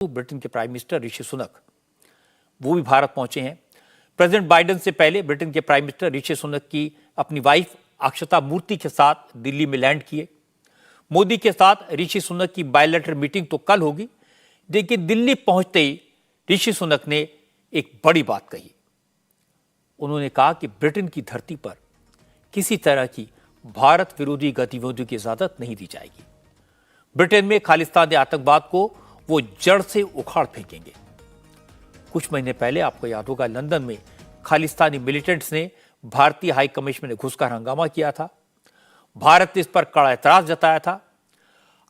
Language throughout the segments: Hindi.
ब्रिटेन के प्राइम मिनिस्टर ऋषि सुनक वो भी भारत पहुंचे हैं। प्रेसिडेंट बाइडेन से पहले ब्रिटेन के प्राइम मिनिस्टर ऋषि सुनक की अपनी वाइफ अक्षता मूर्ति के साथ दिल्ली में लैंड किए। मोदी के साथ ऋषि सुनक की बायलैटरल मीटिंग तो कल होगी, लेकिन दिल्ली पहुंचते ही ऋषि सुनक ने एक बड़ी बात कही। उन्होंने कहा कि ब्रिटेन की धरती पर किसी तरह की भारत विरोधी गतिविधियों की इजाजत नहीं दी जाएगी। ब्रिटेन में खालिस्तानी आतंकवाद को वो जड़ से उखाड़ फेंकेंगे। कुछ महीने पहले आपको याद होगा, लंदन में खालिस्तानी मिलिटेंट्स ने भारतीय हाई कमीशन में घुसकर हंगामा किया था। भारत ने इस पर कड़ा एतराज जताया था।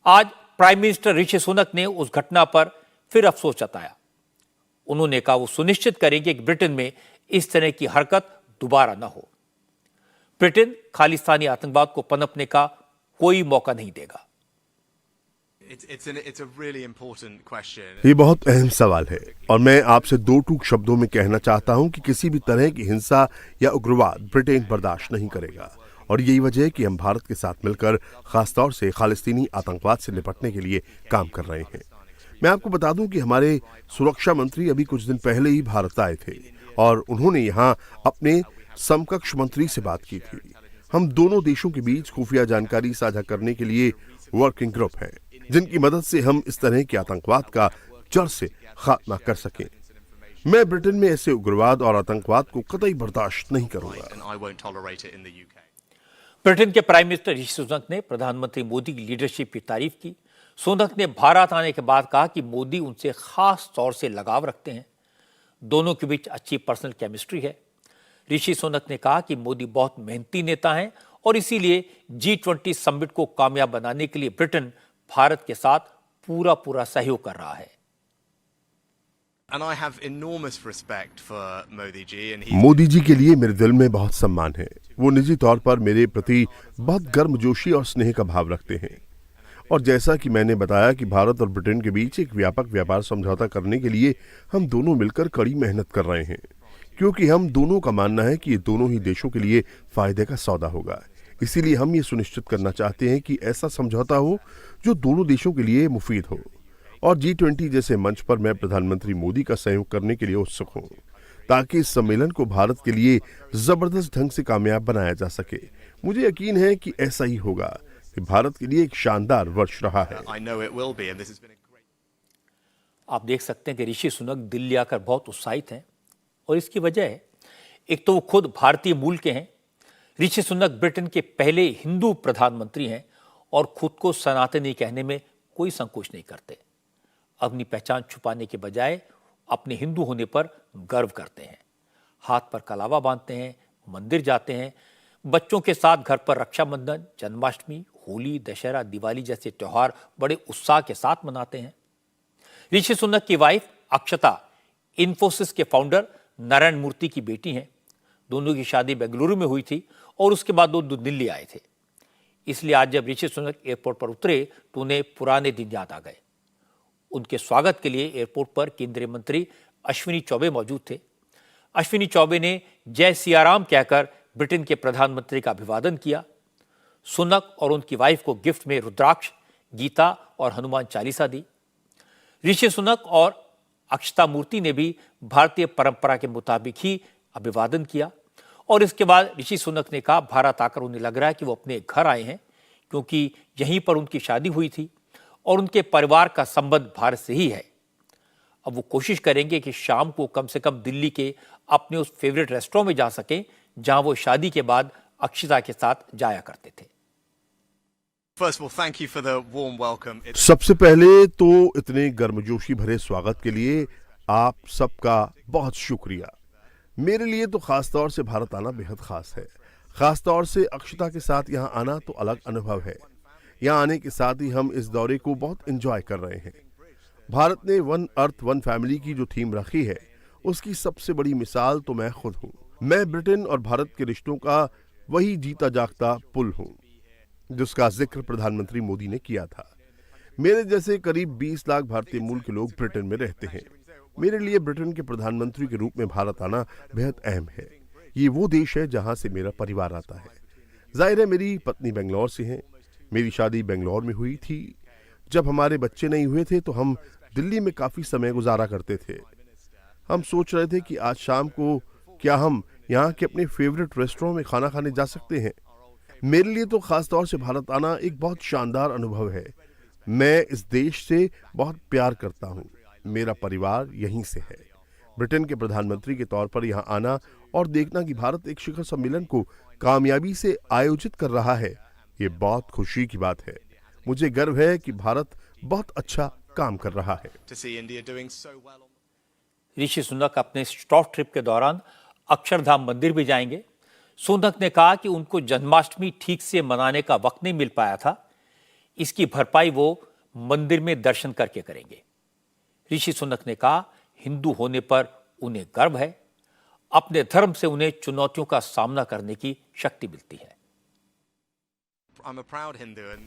आज प्राइम मिनिस्टर ऋषि सुनक ने उस घटना पर फिर अफसोस जताया। उन्होंने कहा वो सुनिश्चित करेंगे कि ब्रिटेन में इस तरह की हरकत दोबारा न हो। ब्रिटेन खालिस्तानी आतंकवाद को पनपने का कोई मौका नहीं देगा। ये बहुत अहम सवाल है और मैं आपसे दो टूक शब्दों में कहना चाहता हूं कि किसी भी तरह की हिंसा या उग्रवाद ब्रिटेन बर्दाश्त नहीं करेगा। और यही वजह है कि हम भारत के साथ मिलकर खासतौर से खालिस्तानी आतंकवाद से निपटने के लिए काम कर रहे हैं। मैं आपको बता दूं कि हमारे सुरक्षा मंत्री अभी कुछ दिन पहले ही भारत आए थे और उन्होंने यहाँ अपने समकक्ष मंत्री से बात की थी। हम दोनों देशों के बीच खुफिया जानकारी साझा करने के लिए वर्किंग ग्रुप है, जिनकी मदद से हम इस तरह के आतंकवाद का जड़ से खात्मा कर सकें। मैं ब्रिटेन में ऐसे उग्रवाद और आतंकवाद को कतई बर्दाश्त नहीं करूंगा। ब्रिटेन के प्राइम मिनिस्टर ऋषि सुनक ने प्रधानमंत्री मोदी की लीडरशिप की तारीफ की। सुनक ने भारत आने के बाद कहा कि मोदी उनसे खास तौर से लगाव रखते हैं। दोनों के बीच अच्छी पर्सनल केमिस्ट्री है। ऋषि सुनक ने कहा कि मोदी बहुत मेहनती नेता हैं और इसीलिए G20 समिट को कामयाब बनाने के लिए ब्रिटेन भारत के साथ पूरा सहयोग कर रहा है। मोदी जी के लिए मेरे दिल में बहुत सम्मान है। वो निजी तौर पर मेरे प्रति बहुत गर्मजोशी और स्नेह का भाव रखते हैं। और जैसा कि मैंने बताया कि भारत और ब्रिटेन के बीच एक व्यापक व्यापार समझौता करने के लिए हम दोनों मिलकर कड़ी मेहनत कर रहे हैं, क्योंकि हम दोनों का मानना है कि ये दोनों ही देशों के लिए फायदे का सौदा होगा। इसीलिए हम ये सुनिश्चित करना चाहते हैं कि ऐसा समझौता हो जो दोनों देशों के लिए मुफीद हो। और G20 जैसे मंच पर मैं प्रधानमंत्री मोदी का सहयोग करने के लिए उत्सुक हूं, ताकि इस सम्मेलन को भारत के लिए जबरदस्त ढंग से कामयाब बनाया जा सके। मुझे यकीन है कि ऐसा ही होगा कि भारत के लिए एक शानदार वर्ष रहा है। आप देख सकते हैं कि ऋषि सुनक दिल्ली आकर बहुत उत्साहित हैं और इसकी वजह है, एक तो वो खुद भारतीय मूल के हैं। ऋषि सुनक ब्रिटेन के पहले हिंदू प्रधानमंत्री हैं और खुद को सनातनी कहने में कोई संकोच नहीं करते। अपनी पहचान छुपाने के बजाय अपने हिंदू होने पर गर्व करते हैं। हाथ पर कलावा बांधते हैं, मंदिर जाते हैं, बच्चों के साथ घर पर रक्षाबंधन, जन्माष्टमी, होली, दशहरा, दिवाली जैसे त्योहार बड़े उत्साह के साथ मनाते हैं। ऋषि सुनक की वाइफ अक्षता इन्फोसिस के फाउंडर नारायण मूर्ति की बेटी हैं। दोनों की शादी बेंगलुरु में हुई थी और उसके बाद वो दिल्ली आए थे। इसलिए आज जब ऋषि सुनक एयरपोर्ट पर उतरे तो उन्हें पुराने दिन याद आ गए। उनके स्वागत के लिए एयरपोर्ट पर केंद्रीय मंत्री अश्विनी चौबे मौजूद थे। अश्विनी चौबे ने जय सियाराम कहकर ब्रिटेन के प्रधानमंत्री का अभिवादन किया। सुनक और उनकी वाइफ को गिफ्ट में रुद्राक्ष, गीता और हनुमान चालीसा दी। ऋषि सुनक और अक्षता मूर्ति ने भी भारतीय परंपरा के मुताबिक ही अभिवादन किया और इसके बाद ऋषि सुनक ने कहा भारत आकर उन्हें लग रहा है कि वो अपने घर आए हैं, क्योंकि यहीं पर उनकी शादी हुई थी और उनके परिवार का संबंध भारत से ही है। अब वो कोशिश करेंगे कि शाम को कम से कम दिल्ली के अपने उस फेवरेट रेस्टोरेंट में जा सकें जहां वो शादी के बाद अक्षता के साथ जाया करते थे। सबसे पहले तो इतने गर्मजोशी भरे स्वागत के लिए आप सबका बहुत शुक्रिया। मेरे लिए तो खासतौर से भारत आना बेहद खास है। खासतौर से अक्षता के साथ यहाँ आना तो अलग अनुभव है। यहाँ आने के साथ ही हम इस दौरे को बहुत एंजॉय कर रहे हैं। भारत ने वन अर्थ वन फैमिली की जो थीम रखी है, उसकी सबसे बड़ी मिसाल तो मैं खुद हूँ। मैं ब्रिटेन और भारत के रिश्तों का वही जीता जागता पुल हूँ जिसका जिक्र प्रधानमंत्री मोदी ने किया था। मेरे जैसे करीब 20 लाख भारतीय मूल के लोग ब्रिटेन में रहते हैं। मेरे लिए ब्रिटेन के प्रधानमंत्री के रूप में भारत आना बेहद अहम है। ये वो देश है जहां से मेरा परिवार आता है। जाहिर है मेरी पत्नी बेंगलोर से है। मेरी शादी बेंगलोर में हुई थी। जब हमारे बच्चे नहीं हुए थे तो हम दिल्ली में काफी समय गुजारा करते थे। हम सोच रहे थे कि आज शाम को क्या हम यहाँ के अपने फेवरेट रेस्टोरेंट में खाना खाने जा सकते हैं। मेरे लिए तो खास तौर से भारत आना एक बहुत शानदार अनुभव है। मैं इस देश से बहुत प्यार करता हूँ। मेरा परिवार यहीं से है। ब्रिटेन के प्रधानमंत्री के तौर पर यहाँ आना और देखना कि भारत एक शिखर सम्मेलन को कामयाबी से आयोजित कर रहा है, ये बहुत खुशी की बात है। मुझे गर्व है कि भारत बहुत अच्छा काम कर रहा है। ऋषि सुनक अपने शॉर्ट ट्रिप के दौरान अक्षरधाम मंदिर भी जाएंगे। सुनक ने कहा कि उनको जन्माष्टमी ठीक से मनाने का वक्त नहीं मिल पाया था, इसकी भरपाई वो मंदिर में दर्शन करके करेंगे। ऋषि सुनक ने कहा, हिंदू होने पर उन्हें गर्व है, अपने धर्म से उन्हें चुनौतियों का सामना करने की शक्ति मिलती है।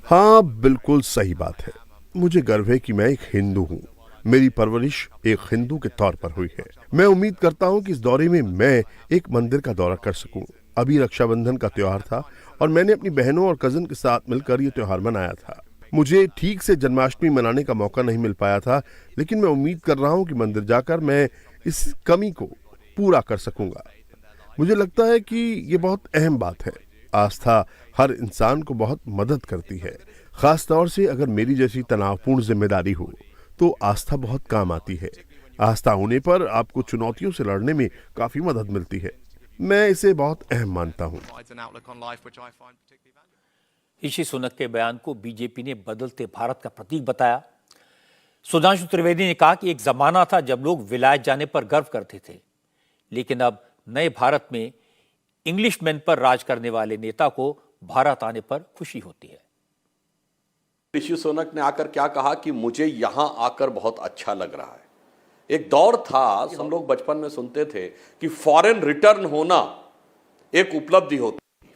हाँ, बिल्कुल सही बात है। मुझे गर्व है कि मैं एक हिंदू हूँ। मेरी परवरिश एक हिंदू के तौर पर हुई है। मैं उम्मीद करता हूँ कि इस दौरे में मैं एक मंदिर का दौरा कर सकूं। अभी रक्षाबंधन का त्योहार था और मैंने अपनी बहनों और कजिन के साथ मिलकर ये त्योहार मनाया था। मुझे ठीक से जन्माष्टमी मनाने का मौका नहीं मिल पाया था, लेकिन मैं उम्मीद कर रहा हूँ कि मंदिर जाकर मैं इस कमी को पूरा कर सकूंगा। मुझे लगता है कि ये बहुत अहम बात है। आस्था हर इंसान को बहुत मदद करती है, खास तौर से अगर मेरी जैसी तनावपूर्ण जिम्मेदारी हो तो आस्था बहुत काम आती है। आस्था होने पर आपको चुनौतियों से लड़ने में काफी मदद मिलती है। मैं इसे बहुत अहम मानता हूँ। ऋषि सुनक के बयान को बीजेपी ने बदलते भारत का प्रतीक बताया। सुधांशु त्रिवेदी ने कहा कि एक जमाना था जब लोग विलायत जाने पर गर्व करते थे, लेकिन अब नए भारत में इंग्लिशमैन पर राज करने वाले नेता को भारत आने पर खुशी होती है। ऋषि सुनक ने आकर क्या कहा कि मुझे यहां आकर बहुत अच्छा लग रहा है। एक दौर था, हम लोग बचपन में सुनते थे कि फॉरेन रिटर्न होना एक उपलब्धि होती थी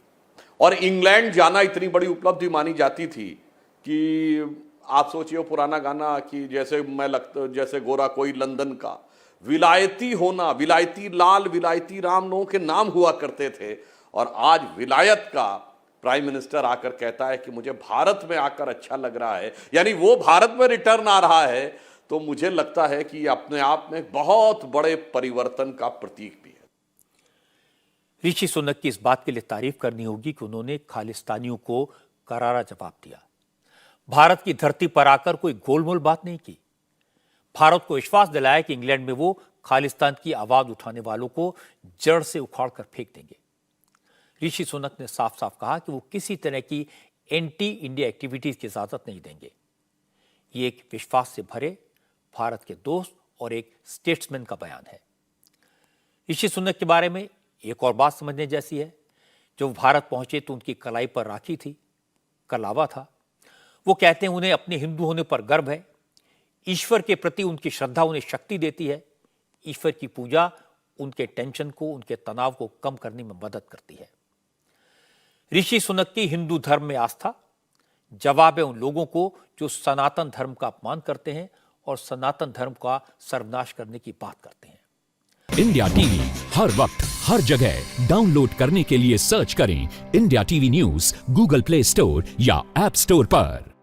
और इंग्लैंड जाना इतनी बड़ी उपलब्धि मानी जाती थी कि आप सोचिए पुराना गाना कि जैसे गोरा कोई लंदन का, विलायती होना, विलायती लाल, विलायती राम लोगों के नाम हुआ करते थे। और आज विलायत का प्राइम मिनिस्टर आकर कहता है कि मुझे भारत में आकर अच्छा लग रहा है, यानी वो भारत में रिटर्न आ रहा है। तो मुझे लगता है कि अपने आप में बहुत बड़े परिवर्तन का प्रतीक भी है। ऋषि सुनक की इस बात के लिए तारीफ करनी होगी कि उन्होंने खालिस्तानियों को करारा जवाब दिया। भारत की धरती पर आकर कोई गोलमोल बात नहीं की। भारत को विश्वास दिलाया कि इंग्लैंड में वो खालिस्तान की आवाज उठाने वालों को जड़ से उखाड़ कर फेंक देंगे। ऋषि सुनक ने साफ साफ कहा कि वो किसी तरह की एंटी इंडिया एक्टिविटीज की इजाजत नहीं देंगे। ये एक विश्वास से भरे भारत के दोस्त और एक स्टेट्समैन का बयान है। ऋषि सुनक के बारे में एक और बात समझने जैसी है। जब भारत पहुंचे तो उनकी कलाई पर राखी थी, कलावा था। वो कहते हैं उन्हें अपने हिंदू होने पर गर्व है। ईश्वर के प्रति उनकी श्रद्धा उन्हें शक्ति देती है। ईश्वर की पूजा उनके टेंशन को, उनके तनाव को कम करने में मदद करती है। ऋषि सुनक की हिंदू धर्म में आस्था जवाब है उन लोगों को जो सनातन धर्म का अपमान करते हैं और सनातन धर्म का सर्वनाश करने की बात करते हैं। इंडिया टीवी हर वक्त हर जगह डाउनलोड करने के लिए सर्च करें India TV news Google play store या ऐप स्टोर पर।